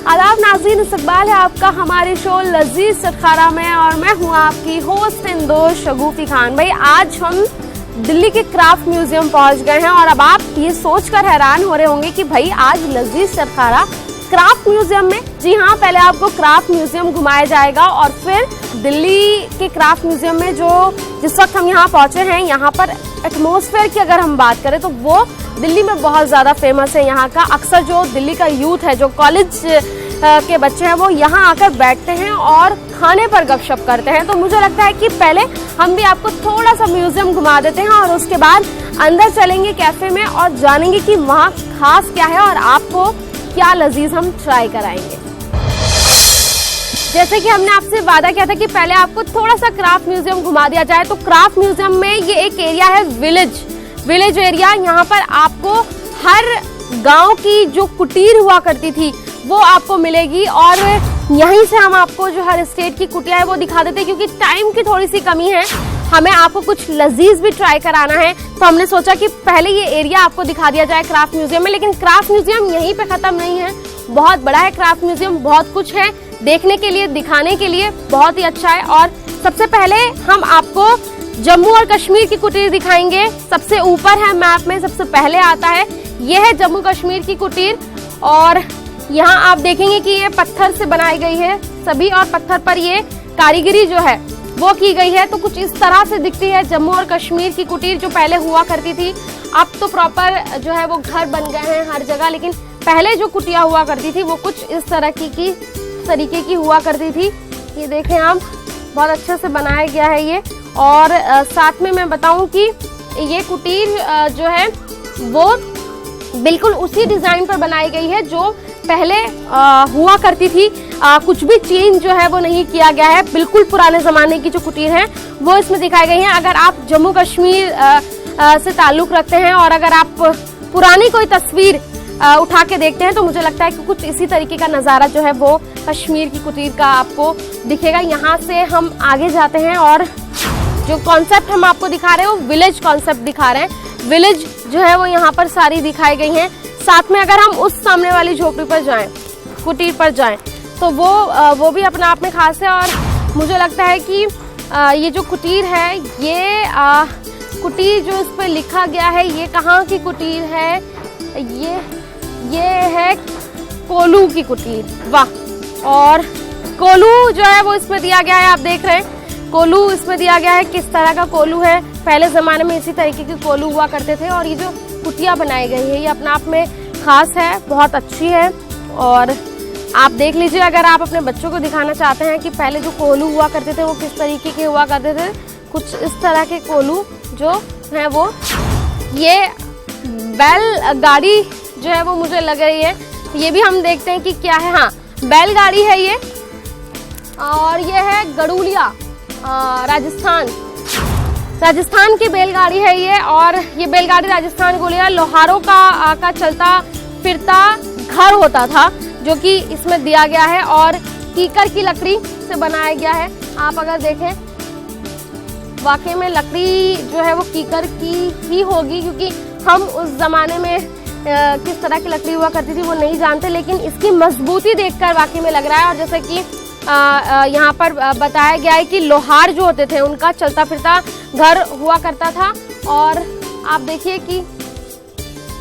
आदाब नाज़रीन, इस्तकबाल है आपका हमारे शो लजीज चटखारा में और मैं हूँ आपकी होस्ट एंड दोस्त शगुफी खान। भाई आज हम दिल्ली के क्राफ्ट म्यूजियम पहुँच गए हैं और अब आप ये सोचकर हैरान हो रहे होंगे कि भाई आज लजीज चटखारा क्राफ्ट म्यूजियम में। जी हाँ, पहले आपको क्राफ्ट म्यूजियम घुमाया जाएगा और फिर दिल्ली के क्राफ्ट म्यूजियम में जिस वक्त हम यहाँ पहुँचे हैं, यहाँ पर एटमॉस्फेयर की अगर हम बात करें तो वो दिल्ली में बहुत ज़्यादा फेमस है। यहाँ का अक्सर जो दिल्ली का यूथ है, जो कॉलेज के बच्चे हैं, वो यहाँ आकर बैठते हैं और खाने पर गपशप करते हैं। तो मुझे लगता है कि पहले हम भी आपको थोड़ा सा म्यूजियम घुमा देते हैं और उसके बाद अंदर चलेंगे कैफे में और जानेंगे कि वहाँ खास क्या है और आपको क्या लजीज हम ट्राई कराएंगे। जैसे कि हमने आपसे वादा किया था कि पहले आपको थोड़ा सा क्राफ्ट म्यूजियम घुमा दिया जाए, तो क्राफ्ट म्यूजियम में ये एक एरिया है विलेज एरिया। यहाँ पर आपको हर गांव की जो कुटीर हुआ करती थी वो आपको मिलेगी और यहीं से हम आपको जो हर स्टेट की कुटिया है वो दिखा देते हैं। क्योंकि टाइम की थोड़ी सी कमी है, हमें आपको कुछ लजीज भी ट्राई कराना है, तो हमने सोचा कि पहले ये एरिया आपको दिखा दिया जाए क्राफ्ट म्यूजियम में। लेकिन क्राफ्ट म्यूजियम यहीं पे खत्म नहीं है, बहुत बड़ा है क्राफ्ट म्यूजियम, बहुत कुछ है देखने के लिए, दिखाने के लिए, बहुत ही अच्छा है। और सबसे पहले हम आपको जम्मू और कश्मीर की कुटीर दिखाएंगे। सबसे ऊपर है मैप में, सबसे पहले आता है, ये है जम्मू कश्मीर की कुटीर। और यहाँ आप देखेंगे कि ये पत्थर से बनाई गई है सभी, और पत्थर पर ये कारीगरी जो है वो की गई है। तो कुछ इस तरह से दिखती है जम्मू और कश्मीर की कुटीर जो पहले हुआ करती थी। अब तो प्रॉपर जो है वो घर बन गए हैं हर जगह, लेकिन पहले जो कुटिया हुआ करती थी वो कुछ इस तरीके की हुआ करती थी। ये देखें आप, बहुत अच्छे से बनाया गया है ये। और साथ में मैं बताऊं कि ये कुटीर जो है वो बिल्कुल उसी डिजाइन पर बनाई गई है जो पहले हुआ करती थी। कुछ भी चेंज जो है वो नहीं किया गया है, बिल्कुल पुराने जमाने की जो कुटीर है वो इसमें दिखाई गई है। अगर आप जम्मू कश्मीर से ताल्लुक रखते हैं और अगर आप पुरानी कोई तस्वीर उठा के देखते हैं तो मुझे लगता है कि कुछ इसी तरीके का नज़ारा जो है वो कश्मीर की कुटीर का आपको दिखेगा। यहाँ से हम आगे जाते हैं और जो कॉन्सेप्ट हम आपको दिखा रहे हैं वो विलेज कॉन्सेप्ट दिखा रहे हैं। विलेज जो है वो यहाँ पर सारी दिखाई गई हैं। साथ में अगर हम उस सामने वाली झोपड़ी पर जाएं, कुटीर पर जाएं, तो वो भी अपने आप में खास है। और मुझे लगता है कि ये जो कुटीर है, ये कुटीर जो इस पर लिखा गया है, ये कहाँ की कुटीर है? ये है कोलू की कुटीर। वाह! और कोलू जो है वो इसमें दिया गया है, आप देख रहे हैं कोलू इसमें दिया गया है। किस तरह का कोलू है? पहले ज़माने में इसी तरीके के कोलू हुआ करते थे। और ये जो कुटिया बनाई गई है ये अपने आप में खास है, बहुत अच्छी है। और आप देख लीजिए, अगर आप अपने बच्चों को दिखाना चाहते हैं कि पहले जो कोलू हुआ करते थे वो किस तरीके के हुआ करते थे, कुछ इस तरह के कोलू जो है वो, ये बैलगाड़ी जो है वो मुझे लग रही है। ये भी हम देखते हैं कि क्या है। हाँ, बैलगाड़ी है ये। और ये है गड़ूलिया, राजस्थान की बैलगाड़ी है ये। और ये बैलगाड़ी राजस्थान गड़ूलिया लोहारों का चलता फिरता घर होता था, जो कि इसमें दिया गया है और कीकर की लकड़ी से बनाया गया है। आप अगर देखें, वाकई में लकड़ी जो है वो कीकर की ही होगी, क्योंकि हम उस जमाने में किस तरह की लकड़ी हुआ करती थी वो नहीं जानते, लेकिन इसकी मजबूती देखकर वाकई में लग रहा है। और जैसे कि यहाँ पर बताया गया है कि लोहार जो होते थे उनका चलता फिरता घर हुआ करता था। और आप देखिए कि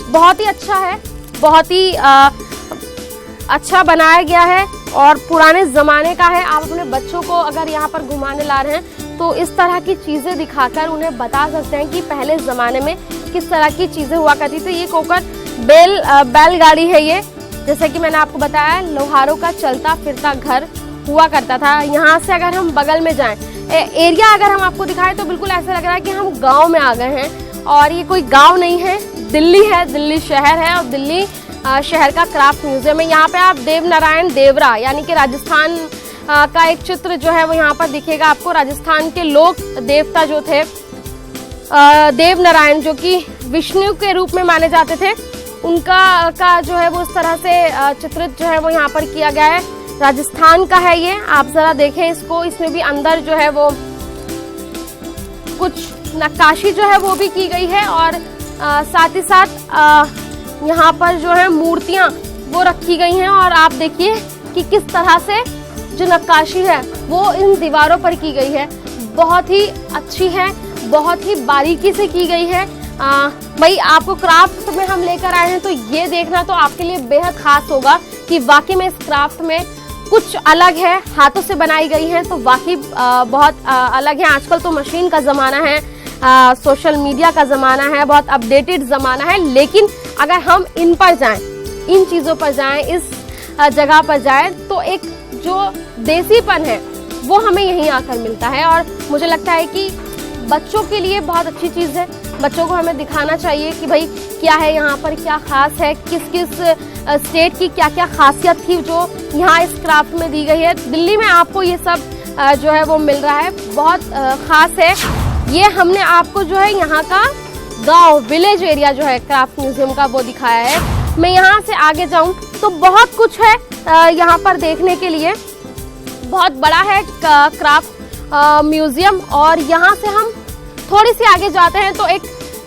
बहुत ही अच्छा है, बहुत ही अच्छा बनाया गया है और पुराने ज़माने का है। आप अपने बच्चों को अगर यहाँ पर घुमाने ला रहे हैं तो इस तरह की चीज़ें दिखाकर उन्हें बता सकते हैं कि पहले ज़माने में किस तरह की चीज़ें हुआ करती थी। ये कोकर बैलगाड़ी है ये, जैसे कि मैंने आपको बताया, लोहारों का चलता फिरता घर हुआ करता था। यहाँ से अगर हम बगल में जाएं, एरिया अगर हम आपको दिखाएं तो बिल्कुल ऐसा लग रहा है कि हम गांव में आ गए हैं। और ये कोई गांव नहीं है, दिल्ली है, दिल्ली शहर है। और दिल्ली शहर का क्राफ्ट म्यूजियम है। यहाँ पे आप देव नारायण देवरा यानी कि राजस्थान का एक चित्र जो है वो यहाँ पर दिखेगा आपको। राजस्थान के लोक देवता जो थे देव नारायण, जो कि विष्णु के रूप में माने जाते थे, उनका जो है वो इस तरह से चित्रित जो है वो यहाँ पर किया गया है। राजस्थान का है ये, आप जरा देखें इसको। इसमें भी अंदर जो है वो कुछ नक्काशी जो है वो भी की गई है और साथ ही साथ यहाँ पर जो है मूर्तियाँ वो रखी गई हैं और आप देखिए कि किस तरह से जो नक्काशी है वो इन दीवारों पर की गई है, बहुत ही अच्छी है, बहुत ही बारीकी से की गई है। भाई आपको क्राफ्ट में हम लेकर आए हैं तो ये देखना तो आपके लिए बेहद खास होगा कि वाकई में इस क्राफ्ट में कुछ अलग है, हाथों से बनाई गई है तो वाकई बहुत अलग है। आजकल तो मशीन का ज़माना है, सोशल मीडिया का ज़माना है, बहुत अपडेटेड ज़माना है, लेकिन अगर हम इन पर जाएं, इन चीज़ों पर जाएं, इस जगह पर जाएं तो एक जो देसीपन है वो हमें यहीं आकर मिलता है। और मुझे लगता है कि बच्चों के लिए बहुत अच्छी चीज़ है, बच्चों को हमें दिखाना चाहिए कि भाई क्या है यहाँ पर, क्या खास है, किस किस स्टेट की क्या क्या खासियत थी जो यहाँ इस क्राफ्ट में दी गई है। दिल्ली में आपको ये सब जो है वो मिल रहा है, बहुत खास है। ये हमने आपको जो है यहाँ का गांव विलेज एरिया जो है क्राफ्ट म्यूजियम का वो दिखाया है। मैं यहाँ से आगे जाऊँ तो बहुत कुछ है यहाँ पर देखने के लिए, बहुत बड़ा है क्राफ्ट म्यूजियम। और यहाँ से हम थोड़ी सी आगे जाते हैं तो एक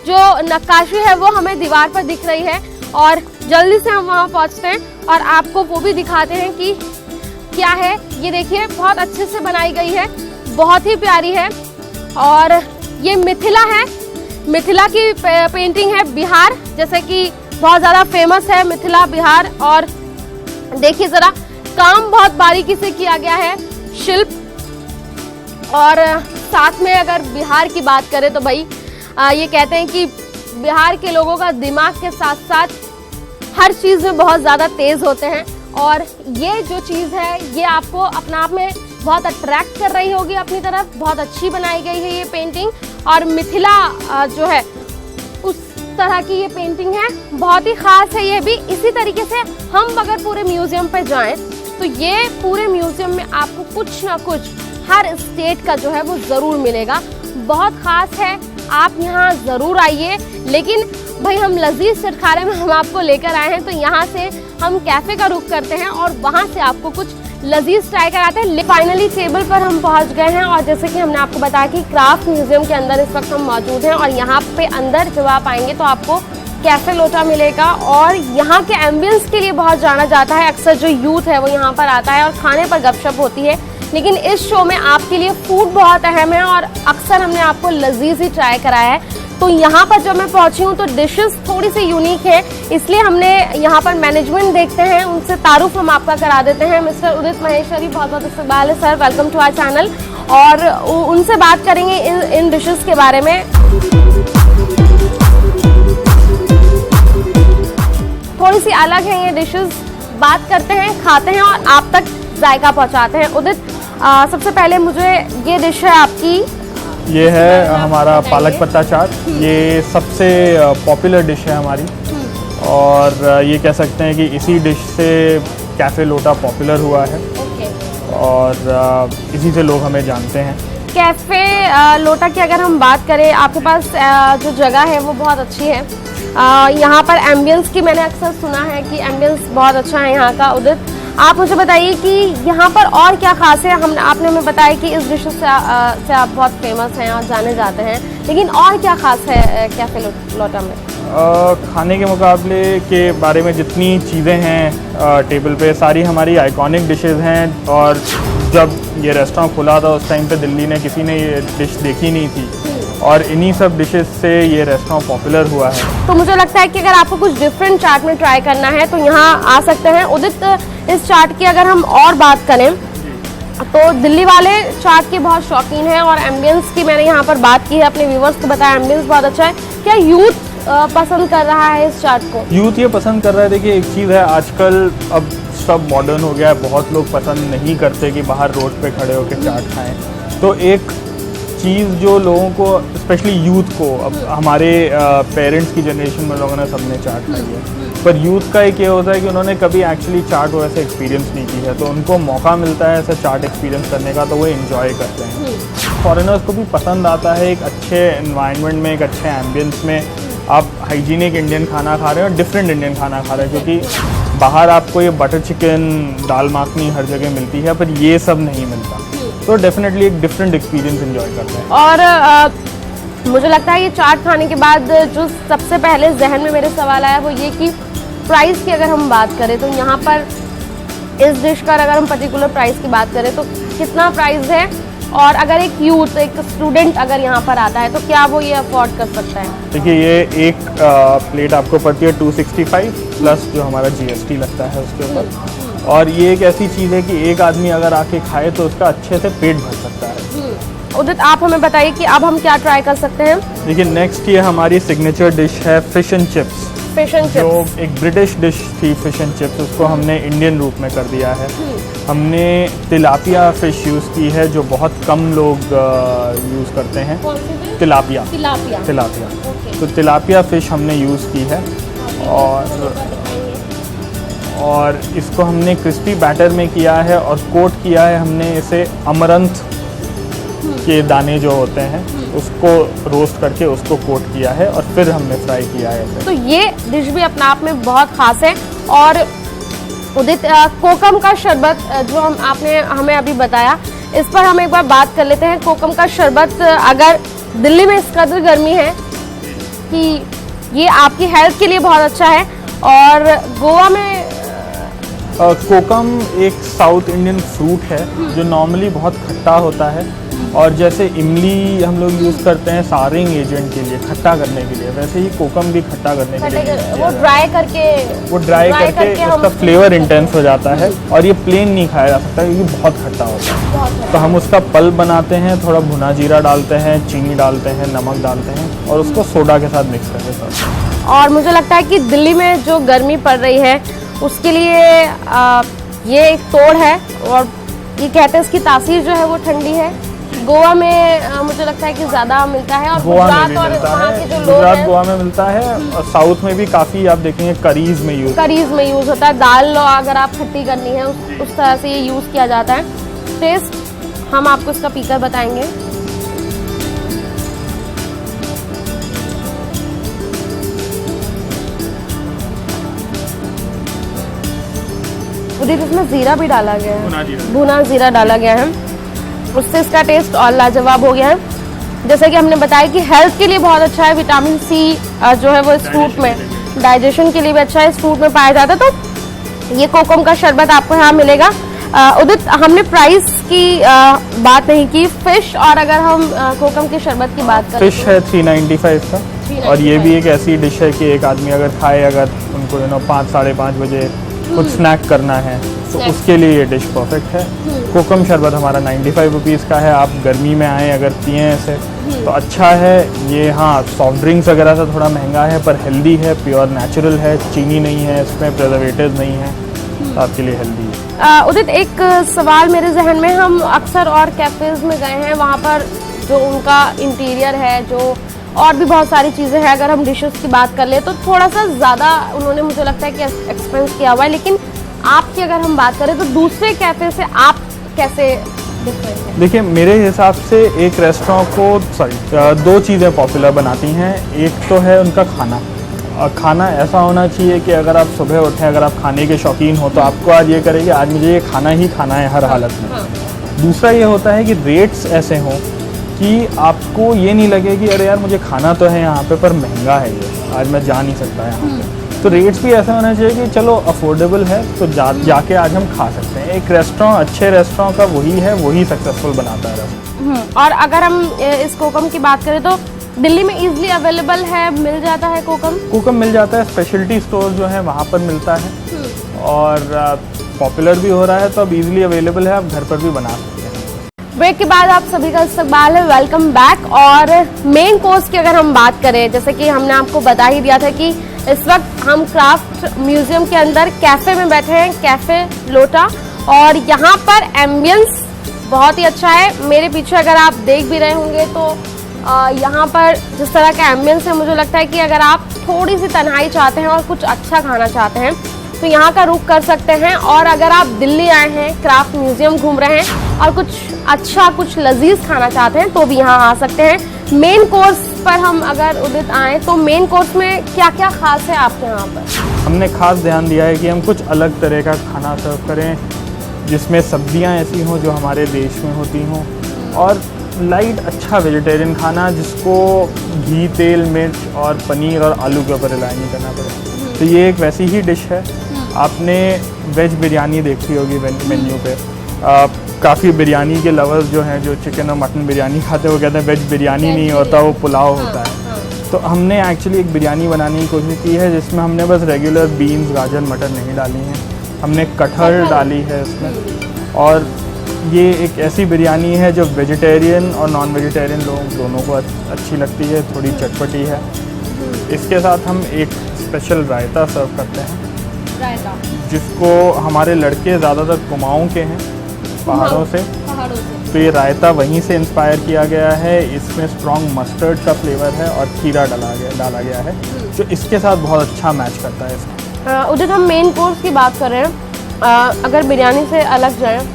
जो नक्काशी है वो हमें दीवार पर दिख रही है और जल्दी से हम वहाँ पहुँचते हैं और आपको वो भी दिखाते हैं कि क्या है। ये देखिए बहुत अच्छे से बनाई गई है, बहुत ही प्यारी है। और ये मिथिला है, मिथिला की पेंटिंग है, बिहार जैसे कि बहुत ज़्यादा फेमस है मिथिला बिहार। और देखिए ज़रा काम बहुत बारीकी से किया गया है, शिल्प। और साथ में अगर बिहार की बात करें तो भाई ये कहते हैं कि बिहार के लोगों का दिमाग के साथ साथ हर चीज़ में बहुत ज़्यादा तेज़ होते हैं। और ये जो चीज़ है ये आपको अपना आप में बहुत अट्रैक्ट कर रही होगी अपनी तरफ, बहुत अच्छी बनाई गई है ये पेंटिंग। और मिथिला जो है उस तरह की ये पेंटिंग है, बहुत ही ख़ास है ये भी। इसी तरीके से हम अगर पूरे म्यूज़ियम पे जाएं तो ये पूरे म्यूज़ियम में आपको कुछ ना कुछ हर स्टेट का जो है वो ज़रूर मिलेगा, बहुत ख़ास है। आप यहाँ ज़रूर आइए। लेकिन भाई हम लजीज चटखारे में हम आपको लेकर आए हैं तो यहाँ से हम कैफ़े का रुख करते हैं और वहाँ से आपको कुछ लजीज ट्राई कराते हैं। फाइनली टेबल पर हम पहुँच गए हैं और जैसे कि हमने आपको बताया कि क्राफ्ट म्यूज़ियम के अंदर इस वक्त हम मौजूद हैं और यहाँ पे अंदर जब आप आएंगे तो आपको कैफ़े लोटा मिलेगा। और यहाँ के एम्बियंस के लिए बहुत जाना जाता है, अक्सर जो यूथ है वो यहाँ पर आता है और खाने पर गपशप होती है। लेकिन इस शो में आपके लिए फूड बहुत अहम है और अक्सर हमने आपको लजीज ही ट्राई कराया है। तो यहाँ पर जब मैं पहुँची हूँ तो डिशेस थोड़ी सी यूनिक है, इसलिए हमने यहाँ पर मैनेजमेंट देखते हैं, उनसे तारुफ हम आपका करा देते हैं। मिस्टर उदित महेश्वरी, बहुत बहुत इस्तकबाल है sir, welcome to our channel. और उनसे बात करेंगे इन डिशेस के बारे में। थोड़ी सी अलग है ये डिशेस, बात करते हैं, खाते हैं और आप तक जायका पहुँचाते हैं। उदित सबसे पहले मुझे ये डिश है आपकी, ये है हमारा पालक पत्ता चाट। ये सबसे पॉपुलर डिश है हमारी और ये कह सकते हैं कि इसी डिश से कैफ़े लोटा पॉपुलर हुआ है और इसी से लोग हमें जानते हैं। कैफ़े लोटा की अगर हम बात करें, आपके पास जो जगह है वो बहुत अच्छी है। यहाँ पर एम्बियंस की मैंने अक्सर सुना है कि एम्बियंस बहुत अच्छा है यहाँ का। उदित आप मुझे बताइए कि यहाँ पर और क्या खास है। आपने हमें बताया कि इस डिश से आप बहुत फेमस हैं और जाने जाते हैं, लेकिन और क्या खास है कैफ़े लोटा में? खाने के मुकाबले के बारे में जितनी चीज़ें हैं टेबल पे, सारी हमारी आइकॉनिक डिशेस हैं। और जब ये रेस्टोरेंट खुला था उस टाइम पे दिल्ली ने किसी ने ये डिश देखी नहीं थी और इन्हीं सब डिशेस से ये रेस्टोरेंट पॉपुलर हुआ है। तो मुझे लगता है कि अगर आपको कुछ डिफरेंट चाट में ट्राई करना है तो यहाँ आ सकते हैं। उदित इस चाट की अगर हम और बात करें तो दिल्ली वाले चाट के बहुत शौकीन हैं और एम्बियंस की मैंने यहाँ पर बात की है, अपने व्यूवर्स को बताया एम्बियंस बहुत अच्छा है। क्या यूथ पसंद कर रहा है इस चाट को? यूथ ये पसंद कर रहा है। देखिए एक चीज़ है, आजकल अब सब मॉडर्न हो गया है, बहुत लोग पसंद नहीं करते कि बाहर रोड पे खड़े होकर चाट खाएं। तो एक चीज़ जो लोगों को, स्पेशली यूथ को, अब हमारे पेरेंट्स की जनरेशन में लोगों ने सबने चाट खाई है, पर यूथ का एक ये होता है कि उन्होंने कभी एक्चुअली चाट वैसे एक्सपीरियंस नहीं की है, तो उनको मौका मिलता है ऐसा चाट एक्सपीरियंस करने का तो वो एंजॉय करते हैं। फॉरेनर्स को भी पसंद आता है एक अच्छे एनवायरनमेंट में, एक अच्छे एम्बियंस में आप हाइजीनिक इंडियन खाना खा रहे हैं और डिफरेंट इंडियन खाना खा रहे हैं। क्योंकि बाहर आपको ये बटर चिकन, दाल मखनी हर जगह मिलती है, पर ये सब नहीं मिलता, तो डेफिनेटली एक डिफरेंट एक्सपीरियंस एंजॉय करते हैं। और मुझे लगता है ये चाट खाने के बाद जो सबसे पहले जहन में मेरे सवाल आया वो ये कि प्राइस की अगर हम बात करें तो यहाँ पर इस डिश का अगर हम पर्टिकुलर प्राइस की बात करें तो कितना प्राइस है, और अगर एक यूथ, एक स्टूडेंट अगर यहाँ पर आता है तो क्या वो ये अफोर्ड कर सकता है? देखिए, ये एक प्लेट आपको पड़ती है 265 प्लस जो हमारा GST लगता है उसके ऊपर। और ये एक ऐसी चीज़ है कि एक आदमी अगर आके खाए तो उसका अच्छे से पेट भर सकता है। उदित, आप हमें बताइए कि अब हम क्या ट्राई कर सकते हैं? देखिए, नेक्स्ट ये हमारी सिग्नेचर डिश है fish and chips. Fish and जो चिप्स एक ब्रिटिश डिश थी फिश एंड चिप्स, उसको हमने इंडियन रूप में कर दिया है। हमने तिलापिया फिश यूज़ की है जो बहुत कम लोग यूज़ करते हैं। तिलापिया। तो तिलापिया फिश हमने यूज़ की है, और इसको हमने क्रिस्पी बैटर में किया है और कोट किया है हमने इसे अमरंथ के दाने जो होते हैं उसको रोस्ट करके उसको कोट किया है और फिर हमने फ्राई किया है इसे। तो ये डिश भी अपने आप में बहुत खास है। और उदित, कोकम का शरबत जो आपने हमें अभी बताया, इस पर हम एक बार बात कर लेते हैं। कोकम का शरबत, अगर दिल्ली में इस कदर गर्मी है कि ये आपकी हेल्थ के लिए बहुत अच्छा है, और गोवा में कोकम एक साउथ इंडियन फ्रूट है जो नॉर्मली बहुत खट्टा होता है, और जैसे इमली हम लोग यूज़ करते हैं सारिंग एजेंट के लिए, खट्टा करने के लिए, वैसे ही कोकम भी खट्टा करने के लिए वो ड्राई करके उसका फ्लेवर इंटेंस हो जाता है, और ये प्लेन नहीं खाया जा सकता क्योंकि बहुत खट्टा होता है। तो हम उसका पल्प बनाते हैं, थोड़ा भुना जीरा डालते हैं, चीनी डालते हैं, नमक डालते हैं, और उसको सोडा के साथ मिक्स करके साथ। और मुझे लगता है कि दिल्ली में जो गर्मी पड़ रही है उसके लिए ये एक तोड़ है, और ये कहते हैं इसकी तासीर जो है वो ठंडी है। गोवा में मुझे लगता है कि ज़्यादा मिलता है, और गुजरात और वहाँ के जो लोग हैं, गोवा में मिलता है, और साउथ में भी काफ़ी आप देखेंगे करीज में यूज़ होता है। दाल अगर आप खट्टी करनी है उस तरह से ये यूज़ किया जाता है। टेस्ट हम आपको इसका पीकर बताएंगे। उदित, इसमें जीरा भी डाला गया है, भुना जीरा डाला गया है, उससे इसका टेस्ट और लाजवाब हो गया है। जैसे कि हमने बताया कि हेल्थ के लिए बहुत अच्छा है, विटामिन सी जो है वो इस फ्रूट में, डाइजेशन के लिए भी अच्छा है, इस फ्रूट में पाया जाता है। तो ये कोकम का शरबत आपको यहाँ मिलेगा। उदित, हमने प्राइस की बात नहीं की, फिश और अगर हम कोकम के शरबत की बात करें, फिश है 395 का, और ये भी एक ऐसी डिश है कि एक आदमी अगर खाए, अगर उनको 5 साढ़े 5 बजे कुछ स्नैक करना है तो उसके लिए ये डिश परफेक्ट है। कोकम शरबत हमारा 95 रुपीज़ का है। आप गर्मी में आए अगर पिए ऐसे तो अच्छा है ये। हाँ, सॉफ्ट ड्रिंक्स वगैरह से थोड़ा महंगा है, पर हेल्दी है, प्योर नेचुरल है, चीनी नहीं है इसमें, प्रिजर्वेटिव नहीं है, तो आपके लिए हेल्दी है। उदित, एक सवाल मेरे जहन में, हम अक्सर और कैफ़ेज़ में गए हैं, वहाँ पर जो उनका इंटीरियर है, जो और भी बहुत सारी चीज़ें हैं, अगर हम डिशेस की बात कर ले तो थोड़ा सा ज़्यादा उन्होंने मुझे लगता है कि एक्सपेंस किया हुआ है। लेकिन आपकी अगर हम बात करें तो दूसरे कैफ़े से आप कैसे डिफरेंट हैं? देखिए, मेरे हिसाब से एक रेस्टोरेंट को दो चीज़ें पॉपुलर बनाती हैं। एक तो है उनका खाना, और खाना ऐसा होना चाहिए कि अगर आप सुबह उठें, अगर आप खाने के शौकीन हो तो आपको आज ये करेंगे आज मुझे ये खाना ही खाना है हर हालत में। दूसरा ये होता है कि रेट्स ऐसे हों कि आपको ये नहीं लगे कि अरे यार मुझे खाना तो है यहाँ पे पर महंगा है ये, आज मैं जा नहीं सकता यहाँ पे। तो रेट्स भी ऐसा होना चाहिए कि चलो अफोर्डेबल है तो जाके आज हम खा सकते हैं। एक रेस्टोरेंट, अच्छे रेस्टोरेंट का वही है, वही सक्सेसफुल बनाता है। और अगर हम इस कोकम की बात करें तो दिल्ली में इजीली अवेलेबल है, मिल जाता है कोकम मिल जाता है, स्पेशलिटी स्टोर जो है वहाँ पर मिलता है, और पॉपुलर भी हो रहा है तो अब इजीली अवेलेबल है, आप घर पर भी बना सकते हैं। ब्रेक के बाद आप सभी का इस्तकबाल है, वेलकम बैक। और मेन कोर्स की अगर हम बात करें, जैसे कि हमने आपको बता ही दिया था कि इस वक्त हम क्राफ्ट म्यूजियम के अंदर कैफ़े में बैठे हैं, कैफ़े लोटा, और यहाँ पर एम्बियंस बहुत ही अच्छा है। मेरे पीछे अगर आप देख भी रहे होंगे तो यहाँ पर जिस तरह का एम्बियंस है, मुझे लगता है कि अगर आप थोड़ी सी तन्हाई चाहते हैं और कुछ अच्छा खाना चाहते हैं तो यहाँ का रुख कर सकते हैं। और अगर आप दिल्ली आए हैं, क्राफ्ट म्यूजियम घूम रहे हैं और कुछ अच्छा, कुछ लजीज खाना चाहते हैं तो भी यहाँ आ सकते हैं। मेन कोर्स पर हम अगर उदित आए तो मेन कोर्स में क्या क्या खास है आपके यहाँ पर? हमने खास ध्यान दिया है कि हम कुछ अलग तरह का खाना सर्व करें, जिसमें सब्जियां ऐसी हों जो हमारे देश में होती हों, और लाइट अच्छा वेजिटेरियन खाना जिसको घी, तेल, मिर्च और पनीर और आलू के ऊपर रिलाई नहीं करना पड़े। तो ये एक वैसी ही डिश है। आपने वेज बिरयानी देखी होगी मेन्यू पे। काफ़ी बिरयानी के लवर्स जो हैं, जो चिकन और मटन बिरयानी खाते हैं, वो कहते हैं वेज बिरयानी नहीं होता, वो पुलाव होता है। तो हमने एक्चुअली एक बिरयानी बनाने की कोशिश की है जिसमें हमने बस रेगुलर बीन्स, गाजर, मटर नहीं डाली हैं, हमने कटहल डाली है इसमें। और ये एक ऐसी बिरयानी है जो वेजिटेरियन और नॉन वेजिटेरियन लोग दोनों को अच्छी लगती है, थोड़ी चटपटी है। इसके साथ हम एक स्पेशल रायता सर्व करते हैं, जिसको हमारे लड़के ज़्यादातर कुमाऊँ के हैं, पहाड़ों से। तो ये रायता वहीं से इंस्पायर किया गया है। इसमें स्ट्रॉन्ग मस्टर्ड का फ्लेवर है और खीरा डाला गया है, जो इसके साथ बहुत अच्छा मैच करता है इसका। उदित, हम मेन कोर्स की बात कर रहे हैं, अगर बिरयानी से अलग जाए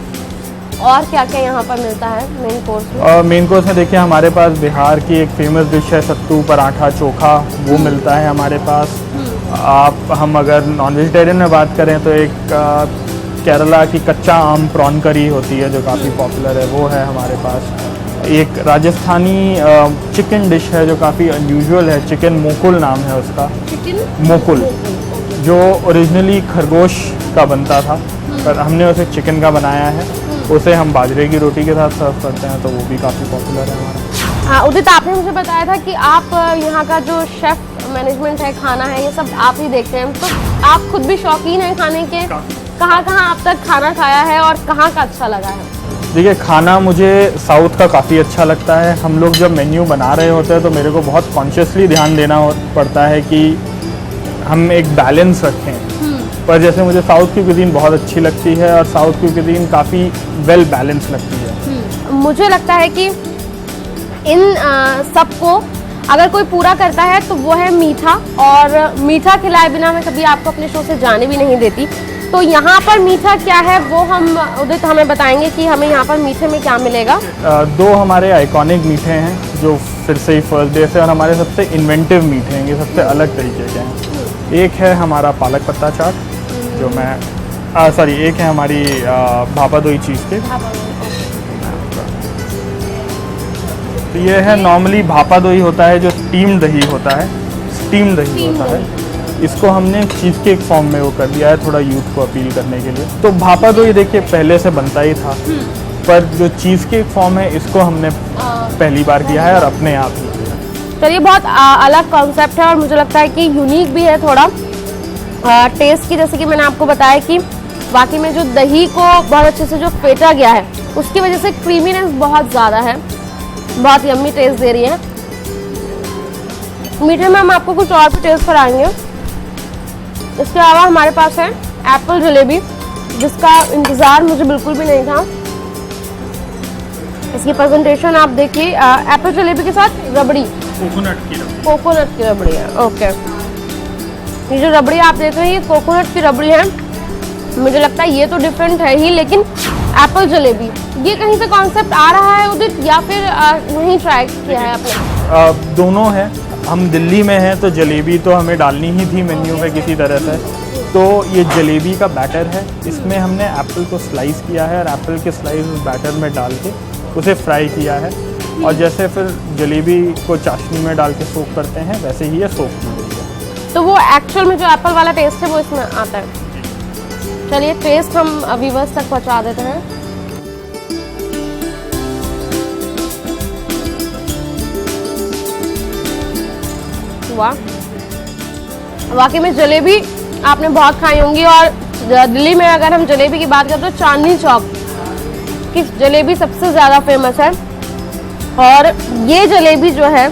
और क्या क्या यहाँ पर मिलता है मेन कोर्स में? मेन कोर्स में देखिए, हमारे पास बिहार की एक फेमस डिश है सत्तू पराठा चोखा, वो मिलता है हमारे पास। हम अगर नॉन वेजिटेरियन में बात करें तो एक केरला की कच्चा आम प्रॉन करी होती है जो काफ़ी पॉपुलर है, वो है हमारे पास। एक राजस्थानी चिकन डिश है जो काफ़ी अनयूजुअल है, चिकन मोकुल नाम है उसका। चिकन मोकुल, जो ओरिजिनली खरगोश का बनता था, पर हमने उसे चिकन का बनाया है। उसे हम बाजरे की रोटी के साथ सर्व करते हैं, तो वो भी काफ़ी पॉपुलर है हमारा। उदित, आपने मुझे बताया था कि आप यहाँ का जो शेफ मैनेजमेंट है, खाना है, ये सब आप ही देखते हैं, तो आप खुद भी शौकीन हैं खाने के? कहाँ कहाँ आप तक खाना खाया है और कहाँ का अच्छा लगा है? देखिए, खाना मुझे साउथ का काफ़ी अच्छा लगता है। हम लोग जब मेन्यू बना रहे होते हैं तो मेरे को बहुत कॉन्शियसली ध्यान देना पड़ता है कि हम एक बैलेंस रखें। पर जैसे मुझे साउथ की कुजीन बहुत अच्छी लगती है और साउथ की कुजीन काफ़ी वेल बैलेंस लगती है। मुझे लगता है कि इन सबको अगर कोई पूरा करता है तो वो है मीठा, और मीठा खिलाए बिना मैं कभी आपको अपने शो से जाने भी नहीं देती। तो यहाँ पर मीठा क्या है वो हम उदित हमें बताएंगे कि हमें यहाँ पर मीठे में क्या मिलेगा। दो हमारे आइकॉनिक मीठे हैं जो फिर से ही फर्स्ट डे से, और हमारे सबसे इन्वेंटिव मीठे हैं, ये सबसे अलग तरीके के हैं। एक है हमारा पालक पत्ता चाट, जो एक है हमारी भापा दोई चीज़ केक। तो ये है, नॉर्मली भापा दोई होता है जो स्टीम दही होता है, इसको हमने चीज़ केक फॉर्म में वो कर दिया है, थोड़ा यूथ को अपील करने के लिए। तो भापा दोई देखिए पहले से बनता ही था, पर जो चीज़ केक फॉर्म है इसको हमने पहली बार किया है और अपने आप ही किया। तो ये बहुत अलग कॉन्सेप्ट है और मुझे लगता है कि यूनिक भी है थोड़ा टेस्ट की। जैसे कि मैंने आपको बताया कि बाकी में जो दही को बहुत अच्छे से जो फेंटा गया है, उसकी वजह से क्रीमीनेस बहुत ज़्यादा है, बहुत यम्मी टेस्ट दे रही है। मीठे में हम आपको कुछ और भी टेस्ट कराएंगे। इसके अलावा हमारे पास है एप्पल जलेबी, जिसका इंतज़ार मुझे बिल्कुल भी नहीं था। इसकी प्रेजेंटेशन आप देखिए, एप्पल जलेबी के साथ रबड़ी, कोकोनट की रबड़ी है। ओके, ये जो रबड़ी आप देख रहे हैं ये कोकोनट की रबड़ी है। मुझे लगता है ये तो डिफरेंट है ही, लेकिन एप्पल जलेबी ये कहीं से कॉन्सेप्ट आ रहा है उदित, या फिर नहीं ट्राई किया है आपने? दोनों है। हम दिल्ली में हैं तो जलेबी तो हमें डालनी ही थी मेन्यू में किसी तरह से। तो ये जलेबी का बैटर है, इसमें हमने एप्पल को स्लाइस किया है और एप्पल के स्लाइस उस बैटर में डाल के उसे फ्राई किया है, और जैसे फिर जलेबी को चाशनी में डाल के सोक करते हैं वैसे ही ये सोक की गई है। तो वो एक्चुअल में जो एप्पल वाला टेस्ट है वो इसमें आता है। चलिए टेस्ट हम व्यूअर्स तक पहुंचा देते हैं। वाह, वाकई में जलेबी आपने बहुत खाई होंगी, और दिल्ली में अगर हम जलेबी की बात करें तो चांदनी चौक की जलेबी सबसे ज़्यादा फेमस है। और ये जलेबी जो है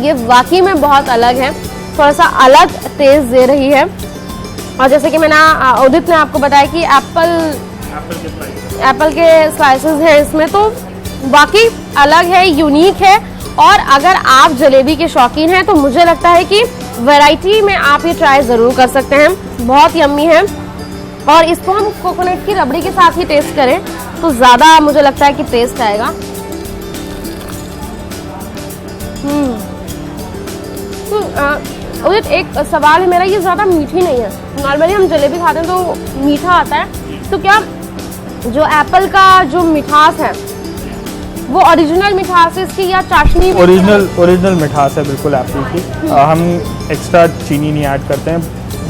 ये वाकई में बहुत अलग है, थोड़ा सा अलग टेस्ट दे रही है। और जैसे कि मैंने उदित ने आपको बताया कि एप्पल के स्लाइसेस हैं इसमें, तो वाकई अलग है, यूनिक है। और अगर आप जलेबी के शौकीन हैं तो मुझे लगता है कि वैरायटी में आप ये ट्राई ज़रूर कर सकते हैं, बहुत यम्मी है। और इसको हम कोकोनट की रबड़ी के साथ ही टेस्ट करें तो ज़्यादा मुझे लगता है कि टेस्ट आएगा। उदित, एक सवाल है मेरा, ये ज़्यादा मीठी नहीं है। नॉर्मली हम जलेबी खाते हैं तो मीठा आता है, तो क्या जो एप्पल का जो मिठास है वो ओरिजिनल मिठास है इसकी या चाशनी? ओरिजिनल मिठास है बिल्कुल एप्पल की। हम एक्स्ट्रा चीनी नहीं ऐड करते हैं,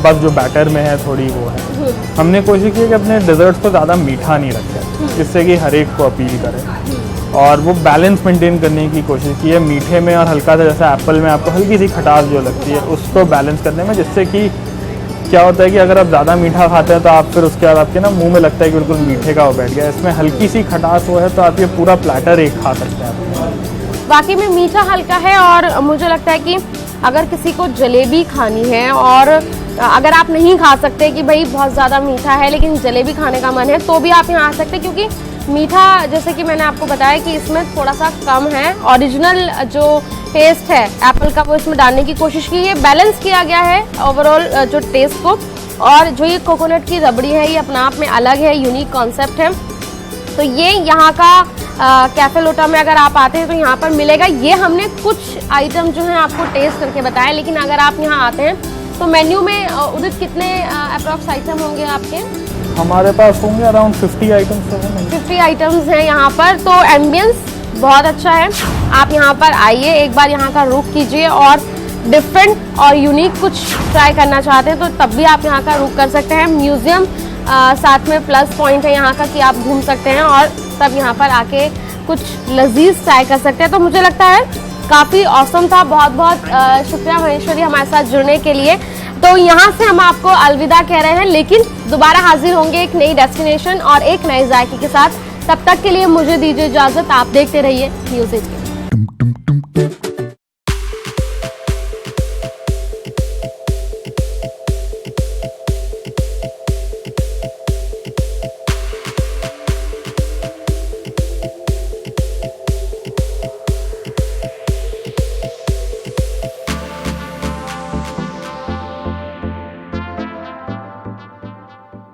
बस जो बैटर में है थोड़ी वो है। हमने कोशिश की कि अपने डेजर्ट्स को ज़्यादा मीठा नहीं रखें, जिससे कि हर एक को अपील करे, और वो बैलेंस मेंटेन करने की कोशिश की है मीठे में और हल्का सा, जैसे एप्पल में आपको हल्की सी खटास जो लगती है उसको बैलेंस करने में, जिससे कि क्या होता है कि अगर आप ज़्यादा मीठा खाते हैं तो आप फिर उसके बाद आपके ना मुंह में लगता है कि बिल्कुल मीठे का वो बैठ गया। इसमें हल्की सी खटास वो है तो आप ये पूरा प्लेटर एक खा सकते हैं। वाकई में मीठा हल्का है, और मुझे लगता है कि अगर किसी को जलेबी खानी है और अगर आप नहीं खा सकते कि भाई बहुत ज़्यादा मीठा है लेकिन जलेबी खाने का मन है, तो भी आप यहाँ आ सकते हैं, क्योंकि मीठा जैसे कि मैंने आपको बताया कि इसमें थोड़ा सा कम है। ओरिजिनल जो टेस्ट है एप्पल का वो इसमें डालने की कोशिश की है, बैलेंस किया गया है ओवरऑल जो टेस्ट को। और जो ये कोकोनट की रबड़ी है ये अपने आप में अलग है, यूनिक कॉन्सेप्ट है। तो ये यहाँ का कैफे लोटा में अगर आप आते हैं तो यहाँ पर मिलेगा। ये हमने कुछ आइटम जो है आपको टेस्ट करके बताया, लेकिन अगर आप यहाँ आते हैं तो मेन्यू में उदित कितने अप्रॉक्स आइटम होंगे आपके? हमारे पास होंगे अराउंड 50 आइटम्स। 50 आइटम्स हैं यहाँ पर। तो एम्बियंस बहुत अच्छा है, आप यहाँ पर आइए, एक बार यहाँ का रुख कीजिए, और डिफरेंट और यूनिक कुछ ट्राई करना चाहते हैं तो तब भी आप यहाँ का रुख कर सकते हैं। म्यूजियम साथ में प्लस पॉइंट है यहाँ का कि आप घूम सकते हैं और तब यहाँ पर आके कुछ लजीज ट्राई कर सकते हैं। तो मुझे लगता है काफ़ी औसम था। बहुत बहुत शुक्रिया महेश्वरी हमारे साथ जुड़ने के लिए। तो यहाँ से हम आपको अलविदा कह रहे हैं, लेकिन दोबारा हाजिर होंगे एक नई डेस्टिनेशन और एक नए जायके के साथ। तब तक के लिए मुझे दीजिए इजाज़त। आप देखते रहिए न्यूज़ 18।